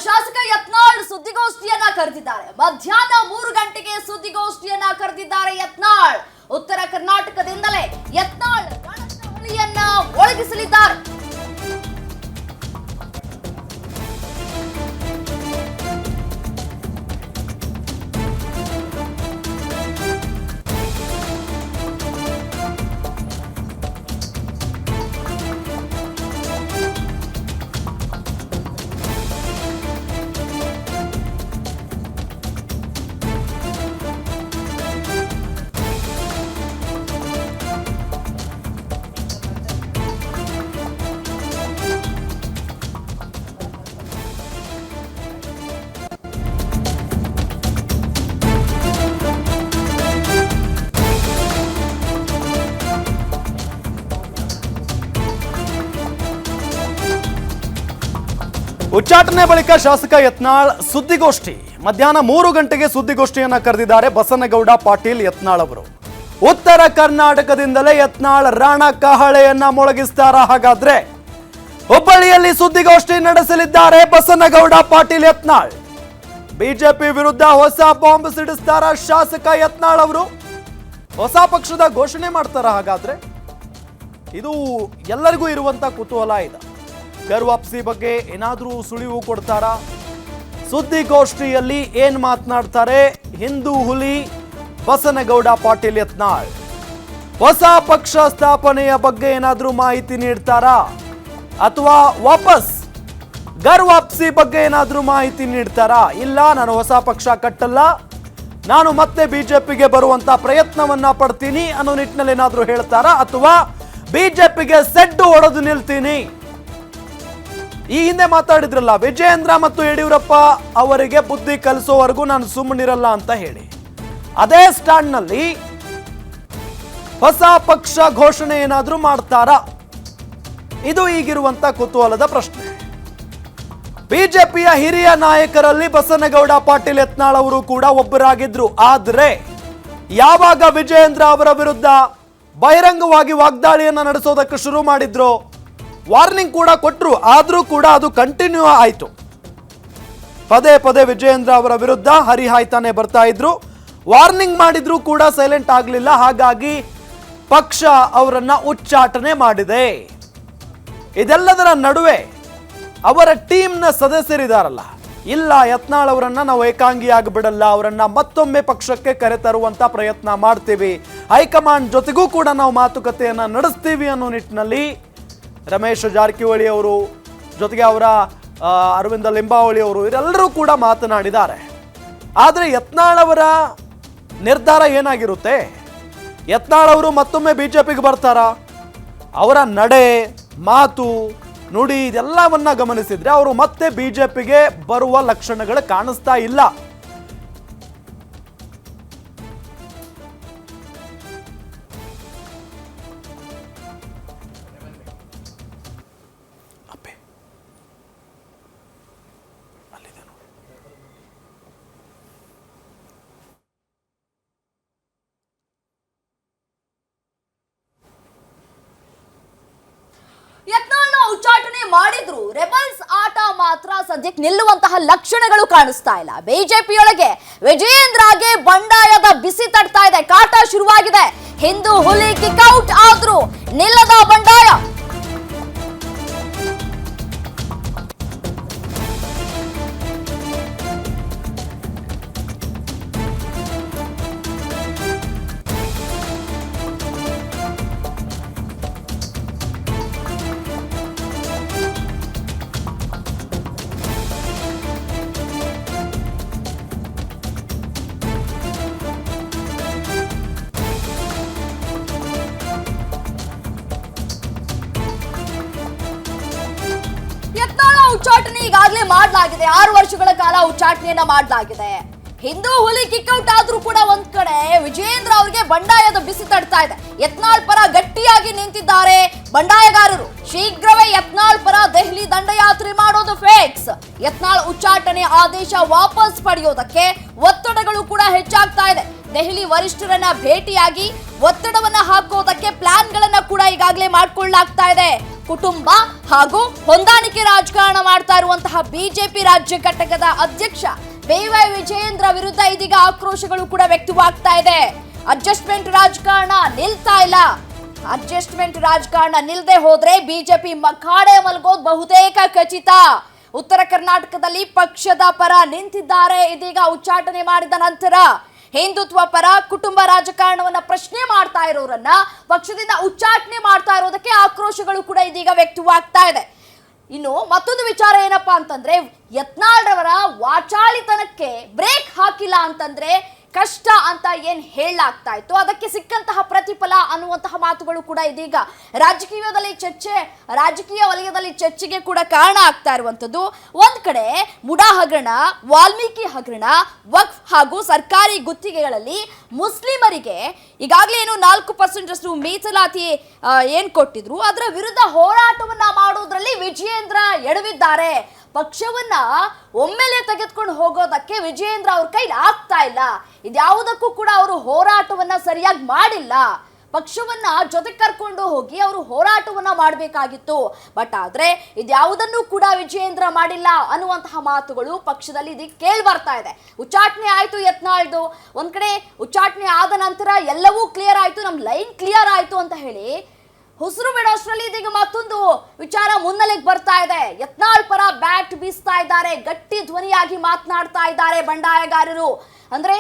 ಶಾಸಕ ಯತ್ನಾಳ್ ಸುದ್ದಿಗೋಷ್ಠಿಯನ್ನ ಕರೆದಿದ್ದಾರೆ. ಮಧ್ಯಾಹ್ನ 3 ಗಂಟೆಗೆ ಸುದ್ದಿಗೋಷ್ಠಿಯನ್ನ ಕರೆದಿದ್ದಾರೆ ಯತ್ನಾಳ್. ಉತ್ತರ ಕರ್ನಾಟಕದಿಂದಲೇ ಯತ್ನಾಳ್ ರಣಕಹಳಿಯನ್ನ ಮೊಳಗಿಸಲಿದ್ದಾರೆ. ಉಚ್ಚಾಟನೆ ಬಳಿಕ ಶಾಸಕ ಯತ್ನಾಳ್ ಸುದ್ದಿಗೋಷ್ಠಿ. ಮಧ್ಯಾಹ್ನ 3 ಗಂಟೆಗೆ ಸುದ್ದಿಗೋಷ್ಠಿಯನ್ನ ಕರೆದಿದ್ದಾರೆ ಬಸನಗೌಡ ಪಾಟೀಲ್ ಯತ್ನಾಳ್ ಅವರು. ಉತ್ತರ ಕರ್ನಾಟಕದಿಂದಲೇ ಯತ್ನಾಳ್ ರಣಕಹಳೆಯನ್ನ ಮೊಳಗಿಸ್ತಾರ. ಹಾಗಾದ್ರೆ ಹುಬ್ಬಳ್ಳಿಯಲ್ಲಿ ಸುದ್ದಿಗೋಷ್ಠಿ ನಡೆಸಲಿದ್ದಾರೆ ಬಸನಗೌಡ ಪಾಟೀಲ್ ಯತ್ನಾಳ್. ಬಿಜೆಪಿ ವಿರುದ್ಧ ಹೊಸ ಬಾಂಬ್ ಸಿಡಿಸ್ತಾರ ಶಾಸಕ ಯತ್ನಾಳ್ ಅವರು. ಹೊಸ ಪಕ್ಷದ ಘೋಷಣೆ ಮಾಡ್ತಾರ. ಹಾಗಾದ್ರೆ ಇದು ಎಲ್ಲರಿಗೂ ಇರುವಂತ ಕುತೂಹಲ ಇದೆ. ಗರ್ವಾಪ್ಸಿ ಬಗ್ಗೆ ಏನಾದರೂ ಸುಳಿವು ಕೊಡ್ತಾರಾ? ಸುದ್ದಿಗೋಷ್ಠಿಯಲ್ಲಿ ಏನ್ ಮಾತನಾಡ್ತಾರೆ ಹಿಂದೂ ಹುಲಿ ಬಸನಗೌಡ ಪಾಟೀಲ್ ಯತ್ನಾಳ್? ಹೊಸ ಪಕ್ಷ ಸ್ಥಾಪನೆಯ ಬಗ್ಗೆ ಏನಾದರೂ ಮಾಹಿತಿ ನೀಡ್ತಾರಾ? ಅಥವಾ ವಾಪಸ್ ಗರ್ವಾಪ್ಸಿ ಬಗ್ಗೆ ಏನಾದರೂ ಮಾಹಿತಿ ನೀಡ್ತಾರಾ? ಇಲ್ಲ, ನಾನು ಹೊಸ ಪಕ್ಷ ಕಟ್ಟಲ್ಲ, ನಾನು ಮತ್ತೆ ಬಿಜೆಪಿಗೆ ಬರುವಂತ ಪ್ರಯತ್ನವನ್ನ ಪಡ್ತೀನಿ ಅನ್ನೋ ನಿಟ್ಟಿನಲ್ಲಿ ಏನಾದರೂ ಹೇಳ್ತಾರಾ? ಅಥವಾ ಬಿಜೆಪಿಗೆ ಸೆಡ್ಡು ಹೊಡೆದು ನಿಲ್ತೀನಿ, ಈ ಹಿಂದೆ ಮಾತಾಡಿದ್ರಲ್ಲ ವಿಜಯೇಂದ್ರ ಮತ್ತು ಯಡಿಯೂರಪ್ಪ ಅವರಿಗೆ ಬುದ್ಧಿ ಕಲಿಸೋವರೆಗೂ ನಾನು ಸುಮ್ಮನಿರಲ್ಲ ಅಂತ ಹೇಳಿ, ಅದೇ ಸ್ಟ್ಯಾಂಡ್ ನಲ್ಲಿ ಹೊಸ ಪಕ್ಷ ಘೋಷಣೆ ಏನಾದ್ರೂ ಮಾಡ್ತಾರಾ? ಇದು ಈಗಿರುವಂತ ಕುತೂಹಲದ ಪ್ರಶ್ನೆ. ಬಿಜೆಪಿಯ ಹಿರಿಯ ನಾಯಕರಲ್ಲಿ ಬಸನಗೌಡ ಪಾಟೀಲ್ ಯತ್ನಾಳ್ ಅವರು ಕೂಡ ಒಬ್ಬರಾಗಿದ್ರು. ಆದ್ರೆ ಯಾವಾಗ ವಿಜಯೇಂದ್ರ ಅವರ ವಿರುದ್ಧ ಬಹಿರಂಗವಾಗಿ ವಾಗ್ದಾಳಿಯನ್ನ ನಡೆಸೋದಕ್ಕೆ ಶುರು ಮಾಡಿದ್ರು, ವಾರ್ನಿಂಗ್ ಕೂಡ ಕೊಟ್ಟರು, ಆದ್ರೂ ಕೂಡ ಅದು ಕಂಟಿನ್ಯೂ ಆಯಿತು. ಪದೇ ಪದೇ ವಿಜಯೇಂದ್ರ ಅವರ ವಿರುದ್ಧ ಹರಿಹಾಯ್ತಾನೆ ಬರ್ತಾ ಇದ್ರು. ವಾರ್ನಿಂಗ್ ಮಾಡಿದ್ರು ಕೂಡ ಸೈಲೆಂಟ್ ಆಗಲಿಲ್ಲ. ಹಾಗಾಗಿ ಪಕ್ಷ ಅವರನ್ನ ಉಚ್ಚಾಟನೆ ಮಾಡಿದೆ. ಇದೆಲ್ಲದರ ನಡುವೆ ಅವರ ಟೀಮ್ನ ಸದಸ್ಯರಿದಾರಲ್ಲ, ಇಲ್ಲ ಯತ್ನಾಳ್ ಅವರನ್ನ ನಾವು ಏಕಾಂಗಿಯಾಗಿ ಬಿಡಲ್ಲ, ಅವರನ್ನ ಮತ್ತೊಮ್ಮೆ ಪಕ್ಷಕ್ಕೆ ಕರೆತರುವಂತ ಪ್ರಯತ್ನ ಮಾಡ್ತೀವಿ, ಹೈಕಮಾಂಡ್ ಜೊತೆಗೂ ಕೂಡ ನಾವು ಮಾತುಕತೆಯನ್ನ ನಡೆಸ್ತೀವಿ ಅನ್ನೋ ನಿಟ್ಟಿನಲ್ಲಿ ರಮೇಶ್ ಜಾರಕಿಹೊಳಿ ಅವರು ಜೊತೆಗೆ ಅವರ ಅರವಿಂದ ಲಿಂಬಾವಳಿ ಅವರು ಇವರೆಲ್ಲರೂ ಕೂಡ ಮಾತನಾಡಿದ್ದಾರೆ. ಆದರೆ ಯತ್ನಾಳ್ ಅವರ ನಿರ್ಧಾರ ಏನಾಗಿರುತ್ತೆ? ಯತ್ನಾಳ್ ಅವರು ಮತ್ತೊಮ್ಮೆ ಬಿಜೆಪಿಗೆ ಬರ್ತಾರಾ? ಅವರ ನಡೆ, ಮಾತು, ನುಡಿ ಇದೆಲ್ಲವನ್ನ ಗಮನಿಸಿದ್ರೆ ಅವರು ಮತ್ತೆ ಬಿಜೆಪಿಗೆ ಬರುವ ಲಕ್ಷಣಗಳು ಕಾಣಿಸ್ತಾ ಇಲ್ಲ. ಯತ್ನಾಳ್ನ ಉಚ್ಚಾಟನೆ ಮಾಡಿದ್ರು, ರೆಬಲ್ಸ್ ಆಟ ಮಾತ್ರ ಸದ್ಯಕ್ಕೆ ನಿಲ್ಲುವಂತಹ ಲಕ್ಷಣಗಳು ಕಾಣಿಸ್ತಾ ಇಲ್ಲ. ಬಿಜೆಪಿಯೊಳಗೆ ವಿಜಯೇಂದ್ರಗೆ ಬಂಡಾಯದ ಬಿಸಿ ತಡ್ತಾ ಇದೆ, ಕಾಟ ಶುರುವಾಗಿದೆ. ಹಿಂದೂ ಹುಲಿ ಕಿಕ್ಔಟ್ ಆದ್ರೂ ನಿಲ್ಲದ ಬಂಡಾಯ. ಉಚ್ಚಾಟನೆ ಈಗಾಗಲೇ ಮಾಡಲಾಗಿದೆ. 6 ವರ್ಷಗಳ ಕಾಲ ಉಚ್ಚಾಟನೆಯನ್ನ ಮಾಡಲಾಗಿದೆ. ಹಿಂದೂ ಹುಲಿ ಕಿಕ್ಔಟ್ ಆದ್ರೂ ಕೂಡ ಒಂದ್ ಕಡೆ ವಿಜಯೇಂದ್ರ ಅವರಿಗೆ ಬಂಡಾಯದ ಬಿಸಿ ತಡ್ತಾ ಇದೆ. ಯತ್ನಾಳ್ ಪರ ಗಟ್ಟಿಯಾಗಿ ನಿಂತಿದ್ದಾರೆ ಬಂಡಾಯಗಾರರು. ಶೀಘ್ರವೇ ಯತ್ನಾಳ್ ಪರ ದೆಹಲಿ ದಂಡಯಾತ್ರೆ ಮಾಡೋದು ಫಿಕ್ಸ್. ಯತ್ನಾಳ್ ಉಚ್ಚಾಟನೆ ಆದೇಶ ವಾಪಸ್ ಪಡೆಯೋದಕ್ಕೆ ಒತ್ತಡಗಳು ಕೂಡ ಹೆಚ್ಚಾಗ್ತಾ ಇದೆ. ದೆಹಲಿ ವರಿಷ್ಠರನ್ನ ಭೇಟಿಯಾಗಿ ಒತ್ತಡವನ್ನ ಹಾಕೋದಕ್ಕೆ ಪ್ಲಾನ್ಗಳನ್ನ ಕೂಡ ಈಗಾಗಲೇ ಮಾಡ್ಕೊಳ್ಳಲಾಗ್ತಾ ಇದೆ. ಕುಟುಂಬ ಹಾಗೂ ಹೊಂದಾಣಿಕೆ ರಾಜಕಾರಣ ಮಾಡ್ತಾ ಇರುವಂತಹ ಬಿಜೆಪಿ ರಾಜ್ಯ ಘಟಕದ ಅಧ್ಯಕ್ಷ BY ವಿಜಯೇಂದ್ರ ವಿರುದ್ಧ ಇದೀಗ ಆಕ್ರೋಶಗಳು ಕೂಡ ವ್ಯಕ್ತವಾಗ್ತಾ ಇದೆ. ಅಡ್ಜಸ್ಟ್ಮೆಂಟ್ ರಾಜಕಾರಣ ನಿಲ್ತಾ ಇಲ್ಲ. ಅಡ್ಜಸ್ಟ್ಮೆಂಟ್ ರಾಜಕಾರಣ ನಿಲ್ಲದೆ ಹೋದ್ರೆ ಬಿಜೆಪಿ ಮಖಾಡೆ ಮಲಗೋದು ಬಹುತೇಕ ಖಚಿತ. ಉತ್ತರ ಕರ್ನಾಟಕದಲ್ಲಿ ಪಕ್ಷದ ಪರ ನಿಂತಿದ್ದಾರೆ. ಇದೀಗ ಉಚ್ಚಾಟನೆ ಮಾಡಿದ ನಂತರ ಹಿಂದುತ್ವ ಪರ ಕುಟುಂಬ ರಾಜಕಾರಣವನ್ನ ಪ್ರಶ್ನೆ ಮಾಡ್ತಾ ಇರೋರನ್ನ ಪಕ್ಷದಿಂದ ಉಚ್ಚಾಟನೆ ಮಾಡ್ತಾ ಇರೋದಕ್ಕೆ ಆಕ್ರೋಶಗಳು ಕೂಡ ಇದೀಗ ವ್ಯಕ್ತವಾಗ್ತಾ ಇದೆ. ಇನ್ನು ಮತ್ತೊಂದು ವಿಚಾರ ಏನಪ್ಪಾ ಅಂತಂದ್ರೆ, ಯತ್ನಾಳ್ರವರ ವಾಚಾಳಿತನಕ್ಕೆ ಬ್ರೇಕ್ ಹಾಕಿಲ್ಲ ಅಂತಂದ್ರೆ ಕಷ್ಟ ಅಂತ ಏನ್ ಹೇಳಲಾಗ್ತಾ ಇತ್ತು, ಅದಕ್ಕೆ ಸಿಕ್ಕಂತಹ ಪ್ರತಿಫಲ ಅನ್ನುವಂತಹ ಮಾತುಗಳು ಕೂಡ ಇದೀಗ ರಾಜಕೀಯ ವಲಯದಲ್ಲಿ ಚರ್ಚೆಗೆ ಕೂಡ ಕಾರಣ ಆಗ್ತಾ ಇರುವಂತದ್ದು. ಒಂದ್ ಕಡೆ ಮುಡಾ ಹಗರಣ, ವಾಲ್ಮೀಕಿ ಹಗರಣ, ವಕ್ಫ್ ಹಾಗೂ ಸರ್ಕಾರಿ ಗುತ್ತಿಗೆಗಳಲ್ಲಿ ಮುಸ್ಲಿಮರಿಗೆ ಈಗಾಗಲೇ ಏನು 4% ಅಷ್ಟು ಮೀಸಲಾತಿ ಏನ್ ಕೊಟ್ಟಿದ್ರು, ಅದರ ವಿರುದ್ಧ ಹೋರಾಟವನ್ನ ಮಾಡೋದ್ರಲ್ಲಿ ವಿಜಯೇಂದ್ರ ಎಡವಿದ್ದಾರೆ. ಪಕ್ಷವನ್ನ ಒಮ್ಮೆಲೆ ತೆಗೆದುಕೊಂಡು ಹೋಗೋದಕ್ಕೆ ವಿಜಯೇಂದ್ರ ಅವ್ರ ಕೈಲಿ ಆಗ್ತಾ ಇಲ್ಲ. ಇದ್ಯಾವುದಕ್ಕೂ ಕೂಡ ಅವರು ಹೋರಾಟವನ್ನ ಸರಿಯಾಗಿ ಮಾಡಿಲ್ಲ. ಪಕ್ಷವನ್ನ ಜೊತೆ ಕರ್ಕೊಂಡು ಹೋಗಿ ಅವರು ಹೋರಾಟವನ್ನ ಮಾಡಬೇಕಾಗಿತ್ತು. ಬಟ್ ಆದ್ರೆ ಇದ್ಯಾವುದನ್ನು ಕೂಡ ವಿಜಯೇಂದ್ರ ಮಾಡಿಲ್ಲ ಅನ್ನುವಂತಹ ಮಾತುಗಳು ಪಕ್ಷದಲ್ಲಿ ಇದೀಗ ಕೇಳಿ ಬರ್ತಾ ಇದೆ. ಉಚ್ಚಾಟನೆ ಆಯ್ತು ಯತ್ನಾಳ್ದು, ಒಂದ್ ಕಡೆ ಉಚ್ಚಾಟನೆ ಆದ ನಂತರ ಎಲ್ಲವೂ ಕ್ಲಿಯರ್ ಆಯ್ತು, ನಮ್ ಲೈನ್ ಕ್ಲಿಯರ್ ಆಯ್ತು ಅಂತ ಹೇಳಿ ಹುಸುರು ಬಿಡೋಷ್ಟ್ರಲ್ಲಿ ಇದೀಗ ಮತ್ತೊಂದು ವಿಚಾರ ಮುನ್ನೆಲೆಗೆ ಬರ್ತಾ ಇದೆ. ಯತ್ನಾಳ್ ಪರ ಬ್ಯಾಟ್ ಬೀಸ್ತಾ ಇದ್ದಾರೆ, ಗಟ್ಟಿ ಧ್ವನಿಯಾಗಿ ಮಾತನಾಡ್ತಾ ಇದ್ದಾರೆ ಬಂಡಾಯಗಾರರು. ಅಂದ್ರೆ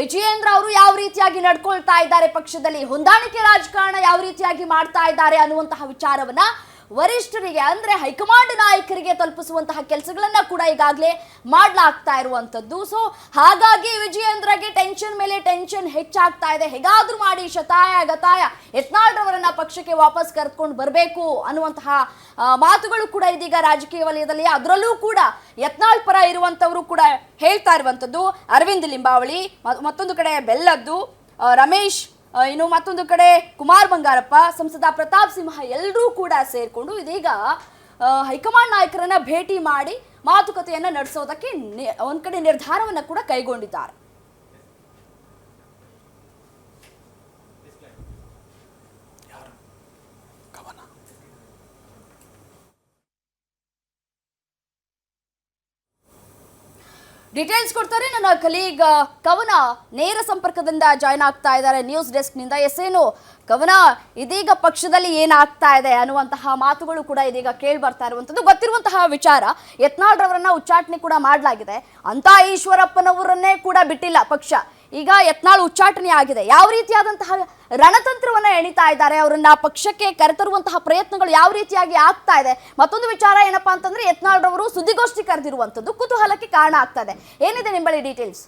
ವಿಜಯೇಂದ್ರ ಅವರು ಯಾವ ರೀತಿಯಾಗಿ ನಡ್ಕೊಳ್ತಾ ಇದ್ದಾರೆ, ಪಕ್ಷದಲ್ಲಿ ಹೊಂದಾಣಿಕೆ ರಾಜಕಾರಣ ಯಾವ ರೀತಿಯಾಗಿ ಮಾಡ್ತಾ ಇದ್ದಾರೆ ಅನ್ನುವಂತಹ ವಿಚಾರವನ್ನ ವರಿಷ್ಠರಿಗೆ ಅಂದ್ರೆ ಹೈಕಮಾಂಡ್ ನಾಯಕರಿಗೆ ತಲುಪಿಸುವಂತಹ ಕೆಲಸಗಳನ್ನ ಕೂಡ ಈಗಾಗಲೇ ಮಾಡ್ಲಾಗ್ತಾ ಇರುವಂತದ್ದು. ಸೊ ಹಾಗಾಗಿ ವಿಜಯೇಂದ್ರಗೆ ಟೆನ್ಷನ್ ಮೇಲೆ ಟೆನ್ಷನ್ ಹೆಚ್ಚಾಗ್ತಾ ಇದೆ. ಹೇಗಾದ್ರೂ ಮಾಡಿ ಶತಾಯ ಗತಾಯ ಯತ್ನಾಳ್ರವರನ್ನ ಪಕ್ಷಕ್ಕೆ ವಾಪಸ್ ಕರೆದುಕೊಂಡು ಬರಬೇಕು ಅನ್ನುವಂತಹ ಮಾತುಗಳು ಕೂಡ ಇದೀಗ ರಾಜಕೀಯ ವಲಯದಲ್ಲಿ, ಅದರಲ್ಲೂ ಕೂಡ ಯತ್ನಾಳ್ ಪರ ಇರುವಂತವರು ಕೂಡ ಹೇಳ್ತಾ ಇರುವಂತದ್ದು. ಅರವಿಂದ್ ಲಿಂಬಾವಳಿ, ಮತ್ತೊಂದು ಕಡೆ ಬೆಲ್ಲದ್ದು ರಮೇಶ್, ಇನ್ನು ಮತ್ತೊಂದು ಕಡೆ ಕುಮಾರ್ ಬಂಗಾರಪ್ಪ, ಸಂಸದ ಪ್ರತಾಪ್ ಸಿಂಹ ಎಲ್ಲರೂ ಕೂಡ ಸೇರ್ಕೊಂಡು ಇದೀಗ ಹೈಕಮಾಂಡ್ ನಾಯಕರನ್ನ ಭೇಟಿ ಮಾಡಿ ಮಾತುಕತೆಯನ್ನ ನಡೆಸೋದಕ್ಕೆ ಒಂದ್ ಕಡೆ ನಿರ್ಧಾರವನ್ನ ಕೂಡ ಕೈಗೊಂಡಿದ್ದಾರೆ. ಡೀಟೇಲ್ಸ್ ಕೊಡ್ತಾರೆ ನನ್ನ ಕಲೀಗ್ ಕವನ, ನೇರ ಸಂಪರ್ಕದಿಂದ ಜಾಯ್ನ್ ಆಗ್ತಾ ಇದ್ದಾರೆ ನ್ಯೂಸ್ ಡೆಸ್ಕ್ ನಿಂದ. ಏನು ಕವನ, ಇದೀಗ ಪಕ್ಷದಲ್ಲಿ ಏನಾಗ್ತಾ ಇದೆ ಅನ್ನುವಂತಹ ಮಾತುಗಳು ಕೂಡ ಇದೀಗ ಕೇಳಿ ಬರ್ತಾ ಇರುವಂತದ್ದು. ಗೊತ್ತಿರುವಂತಹ ವಿಚಾರ, ಯತ್ನಾಳ್ರವರನ್ನ ಉಚ್ಚಾಟನೆ ಕೂಡ ಮಾಡಲಾಗಿದೆ. ಅಂತ ಈಶ್ವರಪ್ಪನವರನ್ನೇ ಕೂಡ ಬಿಟ್ಟಿಲ್ಲ ಪಕ್ಷ. ಈಗ ಯತ್ನಾಳ್ ಉಚ್ಚಾಟನೆ ಆಗಿದೆ. ಯಾವ ರೀತಿಯಾದಂತಹ ರಣತಂತ್ರವನ್ನ ಎಣಿತಾ ಇದ್ದಾರೆ, ಅವರನ್ನ ಪಕ್ಷಕ್ಕೆ ಕರೆತರುವಂತಹ ಪ್ರಯತ್ನಗಳು ಯಾವ ರೀತಿಯಾಗಿ ಆಗ್ತಾ ಇದೆ. ಮತ್ತೊಂದು ವಿಚಾರ ಏನಪ್ಪಾ ಅಂತಂದ್ರೆ, ಯತ್ನಾಳ್ರವರು ಸುದ್ದಿಗೋಷ್ಠಿ ಕರೆದಿರುವಂತದ್ದು ಕುತೂಹಲಕ್ಕೆ ಕಾರಣ ಆಗ್ತಾ ಇದೆ. ಏನಿದೆ ನಿಮ್ಮಲ್ಲಿ ಡೀಟೇಲ್ಸ್?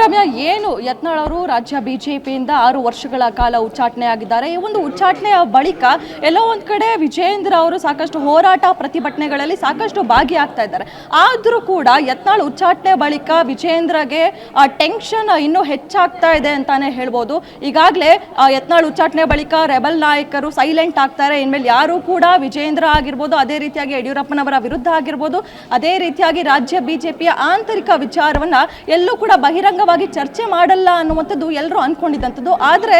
ರಮ್ಯಾ, ಏನು ಯತ್ನಾಳ್ ಅವರು ರಾಜ್ಯ ಬಿಜೆಪಿಯಿಂದ 6 ವರ್ಷಗಳ ಕಾಲ ಉಚ್ಚಾಟನೆ ಆಗಿದ್ದಾರೆ. ಈ ಒಂದು ಉಚ್ಚಾಟನೆಯ ಬಳಿಕ ಎಲ್ಲೋ ಒಂದು ಕಡೆ ವಿಜಯೇಂದ್ರ ಅವರು ಸಾಕಷ್ಟು ಹೋರಾಟ ಪ್ರತಿಭಟನೆಗಳಲ್ಲಿ ಸಾಕಷ್ಟು ಭಾಗಿಯಾಗ್ತಾ ಇದ್ದಾರೆ. ಆದರೂ ಕೂಡ ಯತ್ನಾಳ್ ಉಚ್ಚಾಟನೆ ಬಳಿಕ ವಿಜಯೇಂದ್ರಗೆ ಟೆನ್ಷನ್ ಇನ್ನೂ ಹೆಚ್ಚಾಗ್ತಾ ಇದೆ ಅಂತಾನೆ ಹೇಳ್ಬೋದು. ಈಗಾಗಲೇ ಯತ್ನಾಳ್ ಉಚ್ಚಾಟನೆ ಬಳಿಕ ರೆಬಲ್ ನಾಯಕರು ಸೈಲೆಂಟ್ ಆಗ್ತಾರೆ. ಇನ್ಮೇಲೆ ಯಾರು ಕೂಡ ವಿಜಯೇಂದ್ರ ಆಗಿರ್ಬೋದು, ಅದೇ ರೀತಿಯಾಗಿ ಯಡಿಯೂರಪ್ಪನವರ ವಿರುದ್ಧ ಆಗಿರ್ಬೋದು, ಅದೇ ರೀತಿಯಾಗಿ ರಾಜ್ಯ ಬಿಜೆಪಿಯ ಆಂತರಿಕ ವಿಚಾರವನ್ನ ಎಲ್ಲೂ ಕೂಡ ಬಹಿರಂಗವಾಗಿ ಚರ್ಚೆ ಮಾಡಲ್ಲ ಅನ್ನುವಂಥದ್ದು ಎಲ್ಲರೂ ಅನ್ಕೊಂಡಿದ್ದಂಥದ್ದು. ಆದರೆ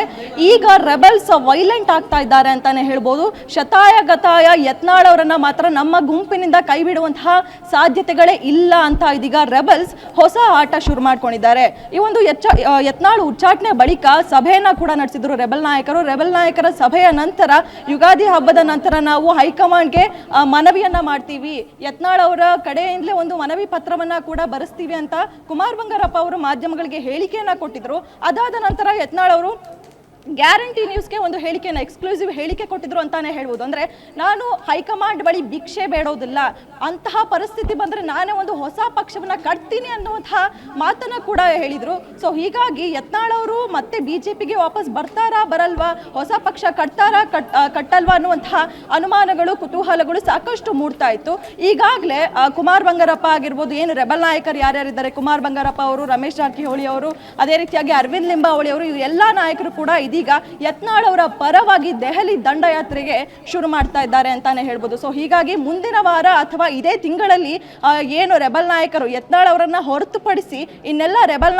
ಈಗ ರೆಬಲ್ಸ್ ವೈಲೆಂಟ್ ಆಗ್ತಾ ಇದ್ದಾರೆ ಅಂತಾನೆ ಹೇಳ್ಬೋದು. ಶತಾಯ ಗತಾಯ ಯತ್ನಾಳ್ ಅವರನ್ನ ಮಾತ್ರ ನಮ್ಮ ಗುಂಪಿನಿಂದ ಕೈ ಬಿಡುವಂತಹ ಸಾಧ್ಯತೆಗಳೇ ಇಲ್ಲ ಅಂತ ಇದೀಗ ರೆಬಲ್ಸ್ ಹೊಸ ಆಟ ಶುರು ಮಾಡ್ಕೊಂಡಿದ್ದಾರೆ. ಈ ಒಂದು ಯತ್ನಾಳ್ ಉಚ್ಚಾಟನೆ ಬಳಿಕ ಸಭೆಯನ್ನ ಕೂಡ ನಡೆಸಿದ್ರು ರೆಬಲ್ ನಾಯಕರು. ರೆಬಲ್ ನಾಯಕರ ಸಭೆಯ ನಂತರ ಯುಗಾದಿ ಹಬ್ಬದ ನಂತರ ನಾವು ಹೈಕಮಾಂಡ್ಗೆ ಮನವಿಯನ್ನ ಮಾಡ್ತೀವಿ, ಯತ್ನಾಳ್ ಅವರ ಕಡೆಯಿಂದಲೇ ಒಂದು ಮನವಿ ಪತ್ರವನ್ನ ಕೂಡ ಬರೆಸ್ತೀವಿ ಅಂತ ಕುಮಾರ್ ಬಂಗಾರಪ್ಪ ಅವರು ಮಾಧ್ಯಮಗಳಿಗೆ ಹೇಳಿಕೆಯನ್ನ ಕೊಟ್ಟಿದ್ರು. ಅದಾದ ನಂತರ ಯತ್ನಾಳ್ ಅವರು ಗ್ಯಾರಂಟಿ ನ್ಯೂಸ್ಗೆ ಒಂದು ಹೇಳಿಕೆಯನ್ನು ಎಕ್ಸ್ಕ್ಲೂಸಿವ್ ಹೇಳಿಕೆ ಕೊಟ್ಟಿದ್ರು ಅಂತಾನೆ ಹೇಳ್ಬೋದು. ಅಂದರೆ ನಾನು ಹೈಕಮಾಂಡ್ ಬಳಿ ಭಿಕ್ಷೆ ಬೇಡೋದಿಲ್ಲ, ಅಂತಹ ಪರಿಸ್ಥಿತಿ ಬಂದರೆ ನಾನೇ ಒಂದು ಹೊಸ ಪಕ್ಷವನ್ನು ಕಟ್ತೀನಿ ಅನ್ನುವಂತಹ ಮಾತನ್ನು ಕೂಡ ಹೇಳಿದರು. ಸೊ ಹೀಗಾಗಿ ಯತ್ನಾಳ್ ಅವರು ಮತ್ತೆ ಬಿಜೆಪಿಗೆ ವಾಪಸ್ ಬರ್ತಾರಾ ಬರಲ್ವಾ, ಹೊಸ ಪಕ್ಷ ಕಟ್ಟಲ್ವಾ ಅನ್ನುವಂತಹ ಅನುಮಾನಗಳು ಕುತೂಹಲಗಳು ಸಾಕಷ್ಟು ಮೂಡ್ತಾ ಇತ್ತು. ಈಗಾಗಲೇ ಕುಮಾರ್ ಬಂಗಾರಪ್ಪ ಆಗಿರ್ಬೋದು, ಏನು ರೆಬಲ್ ನಾಯಕರು ಯಾರ್ಯಾರಿದ್ದಾರೆ, ಕುಮಾರ್ ಬಂಗಾರಪ್ಪ ಅವರು, ರಮೇಶ್ ಜಾರಕಿಹೊಳಿ ಅವರು, ಅದೇ ರೀತಿಯಾಗಿ ಅರವಿಂದ್ ಲಿಂಬಾವಳಿ ಅವರು, ಇವರು ಎಲ್ಲ ನಾಯಕರು ಕೂಡ ಇದೀಗ ಯತ್ನಾಳ್ ಅವರ ಪರವಾಗಿ ದೆಹಲಿ ದಂಡಯಾತ್ರೆಗೆ ಶುರು ಮಾಡ್ತಾ ಇದ್ದಾರೆ ಅಂತಾನೆ ಹೇಳ್ಬೋದು. ಸೊ ಹೀಗಾಗಿ ಮುಂದಿನ ವಾರ ಅಥವಾ ಇದೇ ತಿಂಗಳಲ್ಲಿ ಏನು ರೆಬಲ್ ನಾಯಕರು ಯತ್ನಾಳ್ ಅವರನ್ನ ಹೊರತುಪಡಿಸಿ ಇನ್ನೆಲ್ಲ ರೆಬಲ್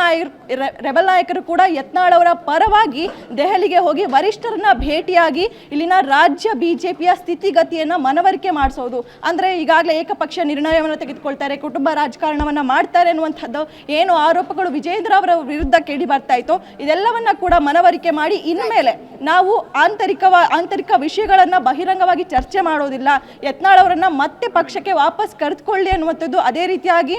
ನಾಯಕರು ಕೂಡ ಯತ್ನಾಳ್ ಅವರ ಪರವಾಗಿ ದೆಹಲಿಗೆ ಹೋಗಿ ವರಿಷ್ಠರನ್ನ ಭೇಟಿಯಾಗಿ ಇಲ್ಲಿನ ರಾಜ್ಯ ಬಿಜೆಪಿಯ ಸ್ಥಿತಿಗತಿಯನ್ನ ಮನವರಿಕೆ ಮಾಡಿಸೋದು. ಅಂದ್ರೆ ಈಗಾಗಲೇ ಏಕಪಕ್ಷೀಯ ನಿರ್ಣಯವನ್ನು ತೆಗೆದುಕೊಳ್ತಾರೆ, ಕುಟುಂಬ ರಾಜಕಾರಣವನ್ನ ಮಾಡ್ತಾರೆ ಅನ್ನುವಂಥದ್ದು ಏನು ಆರೋಪಗಳು ವಿಜೇಂದ್ರ ಅವರ ವಿರುದ್ಧ ಕೇಳಿ ಬರ್ತಾ ಇತ್ತು, ಇದೆಲ್ಲವನ್ನ ಕೂಡ ಮನವರಿಕೆ ಮಾಡಿ ಇನ್ಮೇಲೆ ನಾವು ಆಂತರಿಕ ವಿಷಯಗಳನ್ನ ಬಹಿರಂಗವಾಗಿ ಚರ್ಚೆ ಮಾಡೋದಿಲ್ಲ, ಯತ್ನಾಳ್ ಅವರನ್ನ ಮತ್ತೆ ಪಕ್ಷಕ್ಕೆ ವಾಪಸ್ ಕರೆದುಕೊಳ್ಳಿ ಅನ್ನುವಂಥದ್ದು. ಅದೇ ರೀತಿಯಾಗಿ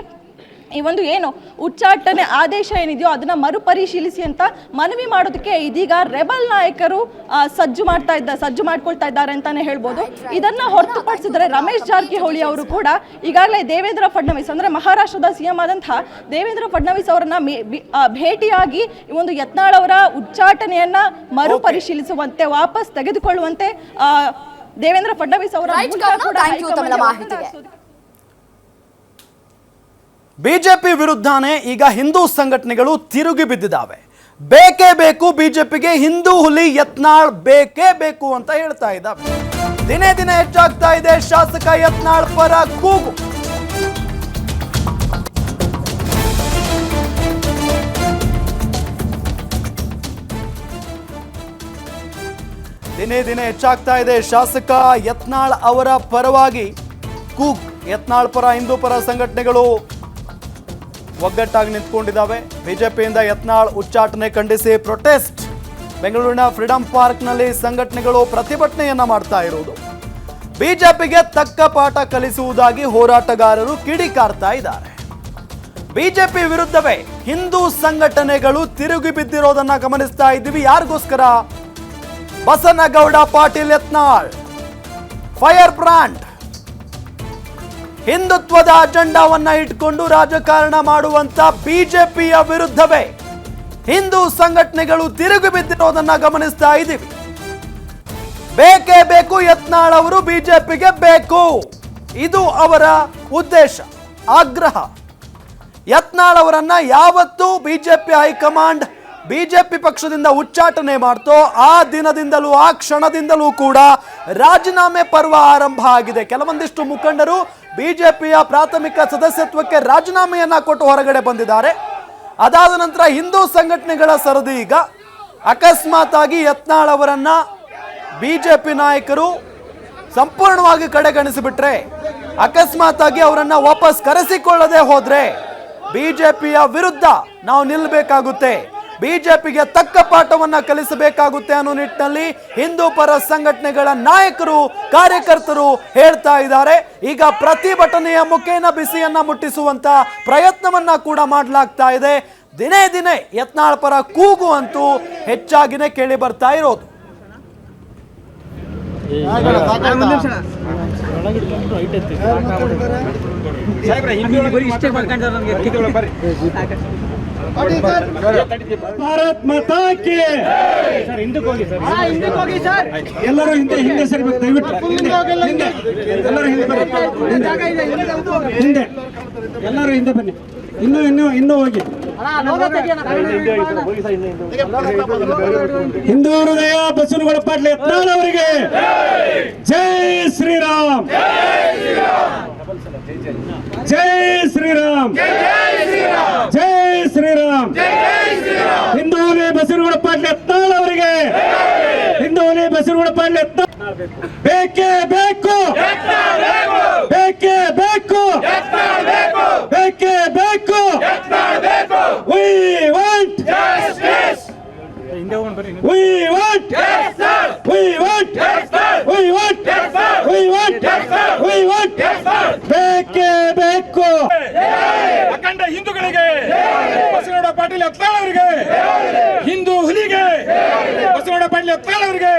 ಈ ಒಂದು ಏನು ಉಚ್ಚಾಟನೆ ಆದೇಶ ಏನಿದೆಯೋ ಅದನ್ನ ಮರುಪರಿಶೀಲಿಸಿ ಅಂತ ಮನವಿ ಮಾಡೋದಕ್ಕೆ ಇದೀಗ ರೆಬಲ್ ನಾಯಕರು ಸಜ್ಜು ಮಾಡ್ಕೊಳ್ತಾ ಇದ್ದಾರೆ ಅಂತಾನೆ ಹೇಳ್ಬೋದು. ಇದನ್ನ ಹೊರತುಪಡಿಸಿದ್ರೆ ರಮೇಶ್ ಜಾರಕಿಹೊಳಿ ಅವರು ಕೂಡ ಈಗಾಗಲೇ ದೇವೇಂದ್ರ ಫಡ್ನವೀಸ್ ಅಂದ್ರೆ ಮಹಾರಾಷ್ಟ್ರದ ಸಿಎಂ ಆದಂತಹ ದೇವೇಂದ್ರ ಫಡ್ನವೀಸ್ ಅವರನ್ನ ಭೇಟಿಯಾಗಿ ಈ ಒಂದು ಯತ್ನಾಳ್ ಅವರ ಉಚ್ಚಾಟನೆಯನ್ನ ಮರುಪರಿಶೀಲಿಸುವಂತೆ ವಾಪಸ್ ತೆಗೆದುಕೊಳ್ಳುವಂತೆ ದೇವೇಂದ್ರ ಫಡ್ನವೀಸ್ ಅವರ ಬಿಜೆಪಿ ವಿರುದ್ಧನೇ ಈಗ ಹಿಂದೂ ಸಂಘಟನೆಗಳು ತಿರುಗಿ ಬಿದ್ದಿದ್ದಾವೆ. ಬೇಕೇ ಬೇಕು ಬಿಜೆಪಿಗೆ ಹಿಂದೂ ಹುಲಿ ಯತ್ನಾಳ್ ಬೇಕೇ ಬೇಕು ಅಂತ ಹೇಳ್ತಾ ಇದ್ದಾವೆ. ದಿನೇ ದಿನೇ ಹೆಚ್ಚಾಗ್ತಾ ಇದೆ ಶಾಸಕ ಯತ್ನಾಳ್ ಪರ ಕೂಗು. ದಿನೇ ದಿನೇ ಹೆಚ್ಚಾಗ್ತಾ ಇದೆ ಶಾಸಕ ಯತ್ನಾಳ್ ಅವರ ಪರವಾಗಿ ಕೂಗು. ಯತ್ನಾಳ್ ಪರ ಹಿಂದೂ ಪರ ಸಂಘಟನೆಗಳು ಒಗ್ಗಟ್ಟಾಗಿ ನಿಂತ್ಕೊಂಡಿದ್ದಾವೆ. ಬಿಜೆಪಿಯಿಂದ ಯತ್ನಾಳ್ ಉಚ್ಚಾಟನೆ ಖಂಡಿಸಿ ಪ್ರೊಟೆಸ್ಟ್ ಬೆಂಗಳೂರಿನ ಫ್ರೀಡಂ ಪಾರ್ಕ್ನಲ್ಲಿ ಸಂಘಟನೆಗಳು ಪ್ರತಿಭಟನೆಯನ್ನ ಮಾಡ್ತಾ ಇರುವುದು. ಬಿಜೆಪಿಗೆ ತಕ್ಕ ಪಾಠ ಕಲಿಸುವುದಾಗಿ ಹೋರಾಟಗಾರರು ಕಿಡಿಕಾರ್ತಾ ಇದ್ದಾರೆ. ಬಿಜೆಪಿ ವಿರುದ್ಧವೇ ಹಿಂದೂ ಸಂಘಟನೆಗಳು ತಿರುಗಿ ಬಿದ್ದಿರೋದನ್ನ ಗಮನಿಸ್ತಾ ಇದ್ದೀವಿ. ಯಾರಿಗೋಸ್ಕರ? ಬಸನಗೌಡ ಪಾಟೀಲ್ ಯತ್ನಾಳ್ ಫೈರ್ ಬ್ರಾಂಡ್ ಹಿಂದುತ್ವದ ಅಜೆಂಡಾವನ್ನ ಇಟ್ಕೊಂಡು ರಾಜಕಾರಣ ಮಾಡುವಂತ ಬಿಜೆಪಿಯ ವಿರುದ್ಧವೇ ಹಿಂದೂ ಸಂಘಟನೆಗಳು ತಿರುಗಿ ಬಿದ್ದಿರೋದನ್ನ ಗಮನಿಸ್ತಾ ಇದ್ದೀವಿ. ಬೇಕೇ ಬೇಕು ಯತ್ನಾಳ್ ಅವರು ಬಿಜೆಪಿಗೆ ಬೇಕು, ಇದು ಅವರ ಉದ್ದೇಶ, ಆಗ್ರಹ. ಯತ್ನಾಳ್ ಅವರನ್ನ ಯಾವತ್ತು ಬಿಜೆಪಿ ಹೈಕಮಾಂಡ್ ಬಿಜೆಪಿ ಪಕ್ಷದಿಂದ ಉಚ್ಚಾಟನೆ ಮಾಡ್ತೋ ಆ ದಿನದಿಂದಲೂ ಆ ಕ್ಷಣದಿಂದಲೂ ಕೂಡ ರಾಜೀನಾಮೆ ಪರ್ವ ಆರಂಭ ಆಗಿದೆ. ಕೆಲವೊಂದಿಷ್ಟು ಮುಖಂಡರು ಬಿಜೆಪಿಯ ಪ್ರಾಥಮಿಕ ಸದಸ್ಯತ್ವಕ್ಕೆ ರಾಜೀನಾಮೆಯನ್ನ ಕೊಟ್ಟು ಹೊರಗಡೆ ಬಂದಿದ್ದಾರೆ. ಅದಾದ ನಂತರ ಹಿಂದೂ ಸಂಘಟನೆಗಳ ಸರದಿ ಈಗ ಅಕಸ್ಮಾತ್ ಆಗಿ ಯತ್ನಾಳ್ ಅವರನ್ನ ಬಿಜೆಪಿ ನಾಯಕರು ಸಂಪೂರ್ಣವಾಗಿ ಕಡೆಗಣಿಸಿಬಿಟ್ರೆ, ಅಕಸ್ಮಾತ್ ಆಗಿ ಅವರನ್ನ ವಾಪಸ್ ಕರೆಸಿಕೊಳ್ಳದೆ ಹೋದ್ರೆ ಬಿಜೆಪಿಯ ವಿರುದ್ಧ ನಾವು ನಿಲ್ಲಬೇಕಾಗುತ್ತೆ, ಬಿಜೆಪಿಗೆ ತಕ್ಕ ಪಾಠವನ್ನ ಕಲಿಸಬೇಕಾಗುತ್ತೆ ಅನ್ನೋ ನಿಟ್ಟಿನಲ್ಲಿ ಹಿಂದೂ ಪರ ಸಂಘಟನೆಗಳ ನಾಯಕರು ಕಾರ್ಯಕರ್ತರು ಹೇಳ್ತಾ ಇದ್ದಾರೆ. ಈಗ ಪ್ರತಿಭಟನೆಯ ಮುಖೇನ ಬಿಸಿಯನ್ನ ಮುಟ್ಟಿಸುವಂತ ಪ್ರಯತ್ನವನ್ನ ಕೂಡ ಮಾಡಲಾಗ್ತಾ ಇದೆ. ದಿನೇ ದಿನೇ ಯತ್ನಾಳ್ ಪರ ಕೂಗು ಅಂತೂ ಹೆಚ್ಚಾಗಿನೇ ಕೇಳಿ ಬರ್ತಾ ಇರೋದು. ಭಾರತ್ ಮಾತಾ ಕಿ ಸರ್, ಹಿಂದಕ್ಕೆ ಹೋಗಿ ಸರ್, ಎಲ್ಲರೂ ಹಿಂದೆ ಸರಿಬೇಕು ದಯವಿಟ್ಟು. ಎಲ್ಲರೂ ಹಿಂದೆ ಎಲ್ಲರೂ ಹಿಂದೆ ಬನ್ನಿ. ಇನ್ನೂ ಹೋಗಿ. ಹಿಂದೂ ಹೃದಯ ಬಸವನಗೌಡ ಪಾಟೀಲ್ ಯತ್ನಾಳ್ ಅವರಿಗೆ ಜೈ ಶ್ರೀರಾಮ್, ಜೈ ಶ್ರೀರಾಮ್, ಜೈ ಶ್ರೀರಾಮ್. ಹಿಂದೂ ಹುಲಿ ಬಸವನಗೌಡ ಪಾಟೀಲ್ ಯತ್ನಾಳ್ ಅವರಿಗೆ, ಹಿಂದೂ ಹುಲಿ ಬಸವನಗೌಡ ಪಾಟೀಲ್ ಯತ್ನಾಳ್ ಬೇಕೇ ಬೇಕು, ಬೇಕೇ ಬೇಕು, ಬೇಕೇ ಬೇಕು. We want justice. We want justice. We want justice. We want justice. We want justice. We want justice. ಬೇಕೇ ಬೇಕು. ಅಖಂಡ ಹಿಂದೂಗಳಿಗೆ ಬಸವನಗೌಡ ಪಾಟೀಲ್ ಯತ್ನಾಳ್ ಅವರಿಗೆ, ಹಿಂದೂ ಹುಲಿಗೆ ಬಸವನಗೌಡ ಪಾಟೀಲ್ ಯತ್ನಾಳ್ ಅವರಿಗೆ